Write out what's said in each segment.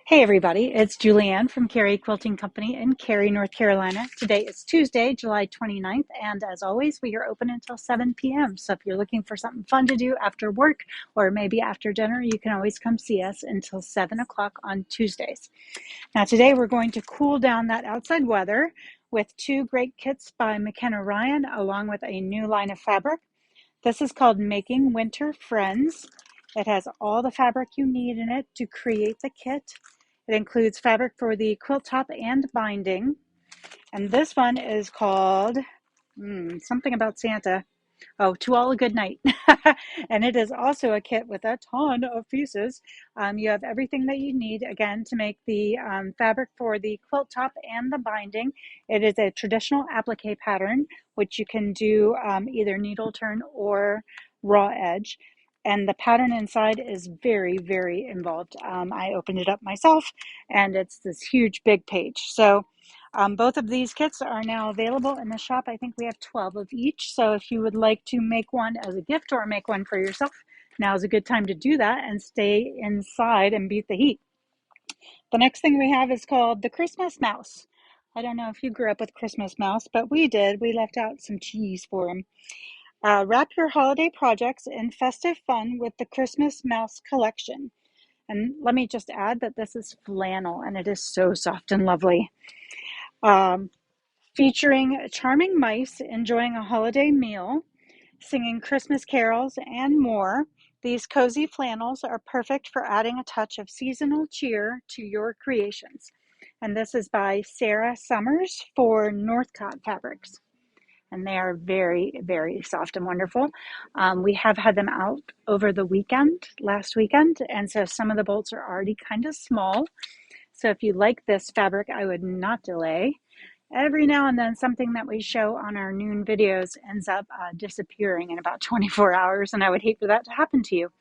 Hey everybody, it's Julianne from Cary Quilting Company in Cary, North Carolina. Today is Tuesday, July 29th, and as always, we are open until 7 p.m. So if you're looking for something fun to do after work or maybe after dinner, you can always come see us until 7 o'clock on Tuesdays. Now today we're going to cool down that outside weather with two great kits by McKenna Ryan along with a new line of fabric. This is called Making Winter Friends. It has all the fabric you need in it to create the kit. It includes fabric for the quilt top and binding. And this one is called something about Santa. Oh, To All a Good Night. And it is also a kit with a ton of pieces. You have everything that you need, again, to make the fabric for the quilt top and the binding. It is a traditional applique pattern, which you can do either needle turn or raw edge. And the pattern inside is very, very involved. I opened it up myself, and it's this huge, big page. So both of these kits are now available in the shop. I think we have 12 of each. So if you would like to make one as a gift or make one for yourself, now is a good time to do that and stay inside and beat the heat. The next thing we have is called the Christmas Mouse. I don't know if you grew up with Christmas Mouse, but we did. We left out some cheese for him. Wrap your holiday projects in festive fun with the Christmas Mouse collection. And let me just add that this is flannel and it is so soft and lovely. Um, Featuring charming mice enjoying a holiday meal, singing Christmas carols, and more. These cozy flannels are perfect for adding a touch of seasonal cheer to your creations. And this is by Sarah Summers for Northcott Fabrics. And they are very, very soft and wonderful. We have had them out over the weekend, last weekend, and so some of the bolts are already kind of small. So if you like this fabric, I would not delay. Every now and then, something that we show on our noon videos ends up disappearing in about 24 hours, and I would hate for that to happen to you.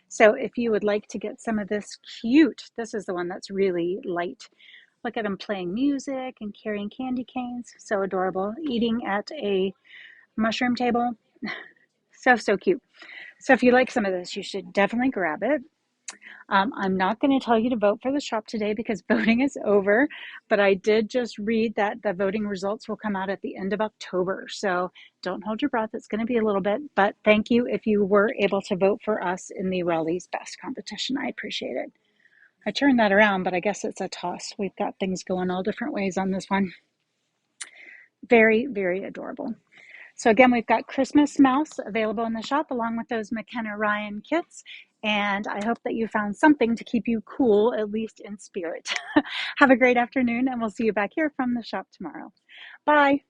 So if you would like to get some of this cute, this is the one that's really light. Look at them playing music and carrying candy canes. So adorable. Eating at a mushroom table. So, so cute. So if you like some of this, you should definitely grab it. I'm not going to tell you to vote for the shop today because voting is over, but I did just read that the voting results will come out at the end of October. So don't hold your breath. It's going to be a little bit, but thank you if you were able to vote for us in the Raleigh's Best competition. I appreciate it. I turned that around, but I guess it's a toss. We've got things going all different ways on this one. Very, very adorable. So again, we've got Christmas Mouse available in the shop along with those McKenna Ryan kits. And I hope that you found something to keep you cool, at least in spirit. Have a great afternoon, and we'll see you back here from the shop tomorrow. Bye.